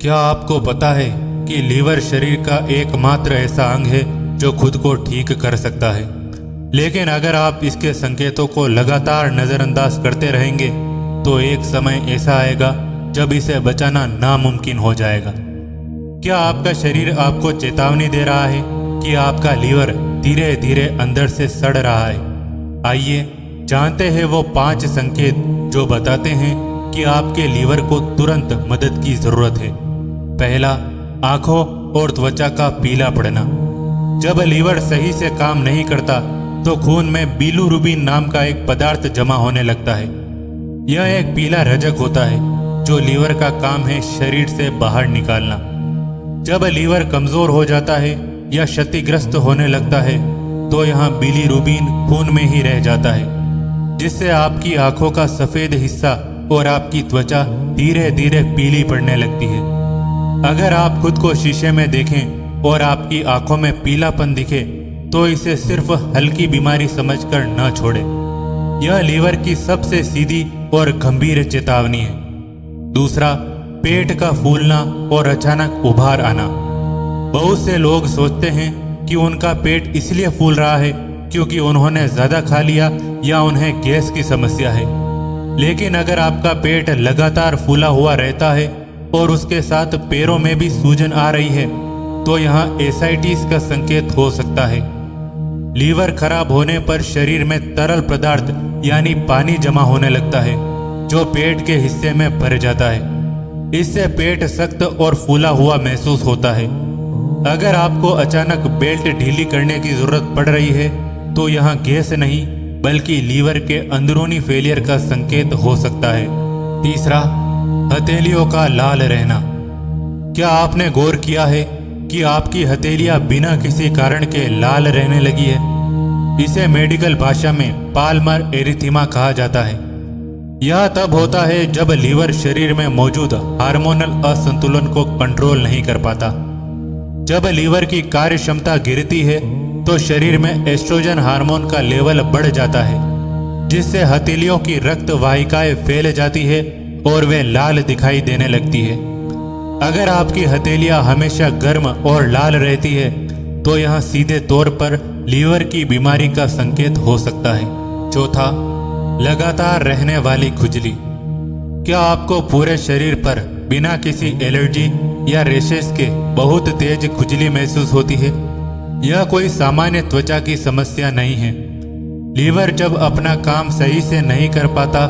क्या आपको पता है कि लीवर शरीर का एकमात्र ऐसा अंग है जो खुद को ठीक कर सकता है। लेकिन अगर आप इसके संकेतों को लगातार नज़रअंदाज करते रहेंगे तो एक समय ऐसा आएगा जब इसे बचाना नामुमकिन हो जाएगा। क्या आपका शरीर आपको चेतावनी दे रहा है कि आपका लीवर धीरे धीरे अंदर से सड़ रहा है? आइए जानते हैं वो 5 संकेत जो बताते हैं कि आपके लीवर को तुरंत मदद की जरूरत है। पहला, आंखों और त्वचा का पीला पड़ना। जब लीवर सही से काम नहीं करता तो खून में बिलीरुबिन नाम का एक पदार्थ जमा होने लगता है। यह एक पीला रजक होता है जो लीवर का काम है शरीर से बाहर निकालना। जब लीवर कमजोर हो जाता है या क्षतिग्रस्त होने लगता है तो यहाँ बिलीरुबिन खून में ही रह जाता है, जिससे आपकी आंखों का सफेद हिस्सा और आपकी त्वचा धीरे धीरे पीली पड़ने लगती है। अगर आप खुद को शीशे में देखें और आपकी आंखों में पीलापन दिखे तो इसे सिर्फ हल्की बीमारी समझकर न छोड़ें। यह लीवर की सबसे सीधी और गंभीर चेतावनी है। दूसरा, पेट का फूलना और अचानक उभार आना। बहुत से लोग सोचते हैं कि उनका पेट इसलिए फूल रहा है क्योंकि उन्होंने ज्यादा खा लिया या उन्हें गैस की समस्या है। लेकिन अगर आपका पेट लगातार फूला हुआ रहता है और उसके साथ पैरों में भी सूजन आ रही है तो यहाँ एसाइटिस का संकेत हो सकता है। लीवर खराब होने पर शरीर में तरल पदार्थ यानी पानी जमा होने लगता है जो पेट के हिस्से में भर जाता है। इससे पेट सख्त और फूला हुआ महसूस होता है। अगर आपको अचानक बेल्ट ढीली करने की जरूरत पड़ रही है तो यहाँ गैस नहीं बल्कि लीवर के अंदरूनी फेलियर का संकेत हो सकता है। तीसरा, हथेलियों का लाल रहना। क्या आपने गौर किया है कि आपकी हथेलियां बिना किसी कारण के लाल रहने लगी है? इसे मेडिकल भाषा में पाल्मर एरिथीमा कहा जाता है। यह तब होता है जब लीवर शरीर में मौजूद हार्मोनल असंतुलन को कंट्रोल नहीं कर पाता। जब लीवर की कार्य क्षमता गिरती है तो शरीर में एस्ट्रोजन हार्मोन का लेवल बढ़ जाता है, जिससे हथेलियों की रक्त वाहिकाएं फैल जाती है और वे लाल दिखाई देने लगती है। अगर आपकी हथेलियां हमेशा गर्म और लाल रहती है तो यह सीधे तौर पर लीवर की बीमारी का संकेत हो सकता है। चौथा, लगातार रहने वाली खुजली। क्या आपको पूरे शरीर पर बिना किसी एलर्जी या रेशेस के बहुत तेज खुजली महसूस होती है? यह कोई सामान्य त्वचा की समस्या नहीं है। लीवर जब अपना काम सही से नहीं कर पाता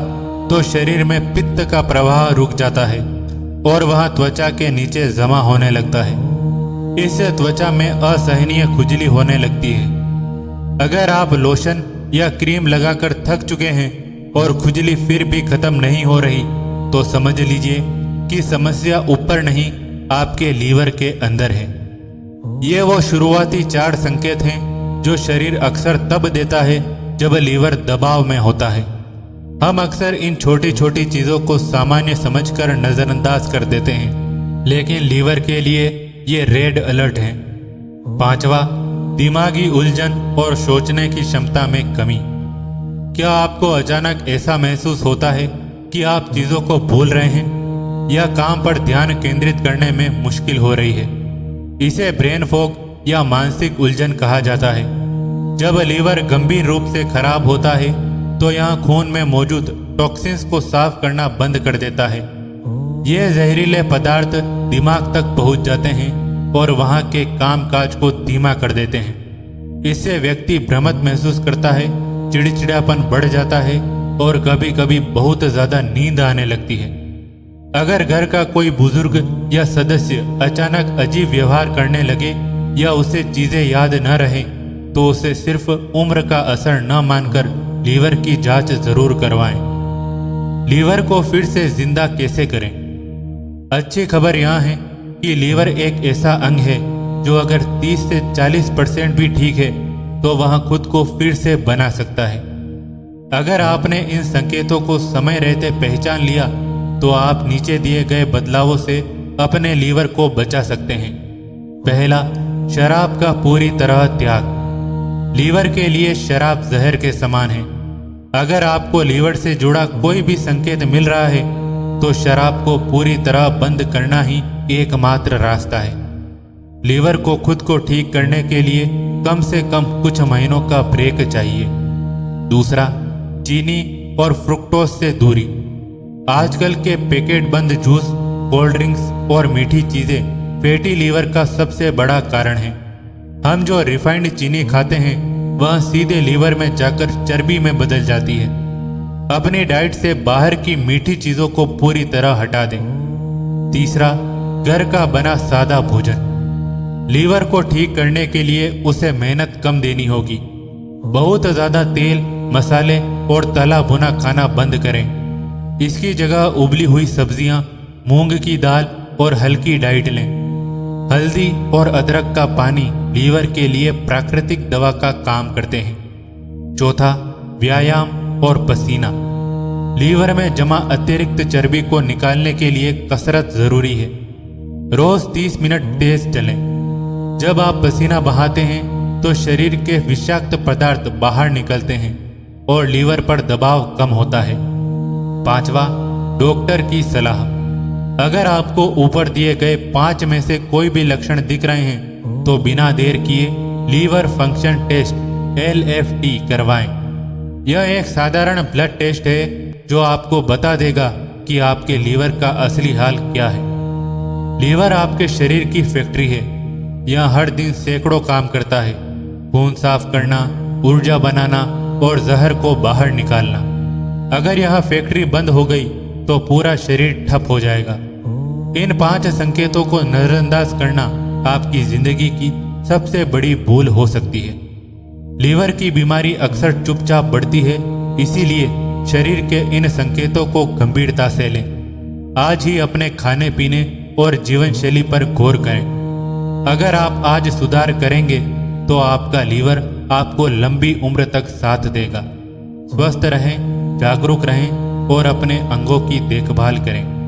तो शरीर में पित्त का प्रवाह रुक जाता है और वह त्वचा के नीचे जमा होने लगता है। इससे त्वचा में असहनीय खुजली होने लगती है। अगर आप लोशन या क्रीम लगाकर थक चुके हैं और खुजली फिर भी खत्म नहीं हो रही तो समझ लीजिए कि समस्या ऊपर नहीं आपके लीवर के अंदर है। ये वो शुरुआती 4 संकेत हैं जो शरीर अक्सर तब देता है जब लीवर दबाव में होता है। हम अक्सर इन छोटी छोटी चीजों को सामान्य समझकर नजरअंदाज कर देते हैं, लेकिन लीवर के लिए ये रेड अलर्ट है। 5वां, दिमागी उलझन और सोचने की क्षमता में कमी। क्या आपको अचानक ऐसा महसूस होता है कि आप चीजों को भूल रहे हैं या काम पर ध्यान केंद्रित करने में मुश्किल हो रही है? इसे ब्रेन फॉग या मानसिक उलझन कहा जाता है। जब लीवर गंभीर रूप से खराब होता है तो यहाँ खून में मौजूद टॉक्सिन्स को साफ करना बंद कर देता है। ये जहरीले पदार्थ दिमाग तक पहुंच जाते हैं और वहाँ के कामकाज को धीमा कर देते हैं। इससे व्यक्ति भ्रमित महसूस करता है, चिड़चिड़ापन बढ़ जाता है और कभी कभी बहुत ज्यादा नींद आने लगती है। अगर घर का कोई बुजुर्ग या सदस्य अचानक अजीब व्यवहार करने लगे या उसे चीजें याद न रहे तो उसे सिर्फ उम्र का असर न मानकर लीवर की जांच जरूर करवाएं। लीवर को फिर से जिंदा कैसे करें? अच्छी खबर यह है कि लीवर एक ऐसा अंग है जो अगर 30 से 40% भी ठीक है तो वह खुद को फिर से बना सकता है। अगर आपने इन संकेतों को समय रहते पहचान लिया तो आप नीचे दिए गए बदलावों से अपने लीवर को बचा सकते हैं। पहला, शराब का पूरी तरह त्याग। लीवर के लिए शराब जहर के समान है। अगर आपको लीवर से जुड़ा कोई भी संकेत मिल रहा है तो शराब को पूरी तरह बंद करना ही एकमात्र रास्ता है। लीवर को खुद को ठीक करने के लिए कम से कम कुछ महीनों का ब्रेक चाहिए। दूसरा, चीनी और फ्रुक्टोज से दूरी। आजकल के पैकेट बंद जूस, कोल्ड ड्रिंक्स और मीठी चीजें फैटी लीवर का सबसे बड़ा कारण है। हम जो रिफाइंड चीनी खाते हैं वह सीधे लीवर में जाकर चर्बी में बदल जाती है। अपनी डाइट से बाहर की मीठी चीजों को पूरी तरह हटा दें। तीसरा, घर का बना सादा भोजन। लीवर को ठीक करने के लिए उसे मेहनत कम देनी होगी। बहुत ज्यादा तेल, मसाले और तला भुना खाना बंद करें। इसकी जगह उबली हुई सब्जियां, मूंग की दाल और हल्की डाइट लें। हल्दी और अदरक का पानी लीवर के लिए प्राकृतिक दवा का काम करते हैं। चौथा, व्यायाम और पसीना। लीवर में जमा अतिरिक्त चर्बी को निकालने के लिए कसरत जरूरी है। रोज 30 मिनट तेज चलें। जब आप पसीना बहाते हैं तो शरीर के विषाक्त पदार्थ बाहर निकलते हैं और लीवर पर दबाव कम होता है। पांचवा, डॉक्टर की सलाह। अगर आपको ऊपर दिए गए 5 में से कोई भी लक्षण दिख रहे हैं तो बिना देर किए लीवर फंक्शन टेस्ट LFT करवाएं। यह एक साधारण ब्लड टेस्ट है जो आपको बता देगा कि आपके लीवर का असली हाल क्या है। लीवर आपके शरीर की फैक्ट्री है। यह हर दिन सैकड़ों काम करता है। खून साफ करना, ऊर्जा बनाना और जहर को बाहर निकालना। अगर यह फैक्ट्री बंद हो गई तो पूरा शरीर ठप हो जाएगा। इन 5 संकेतों को नजरअंदाज करना आपकी जिंदगी की सबसे बड़ी भूल हो सकती है। लीवर की बीमारी अक्सर चुपचाप बढ़ती है, इसीलिए शरीर के इन संकेतों को गंभीरता से लें। आज ही अपने खाने पीने और जीवन शैली पर गौर करें। अगर आप आज सुधार करेंगे तो आपका लीवर आपको लंबी उम्र तक साथ देगा। स्वस्थ रहें, जागरूक रहें और अपने अंगों की देखभाल करें।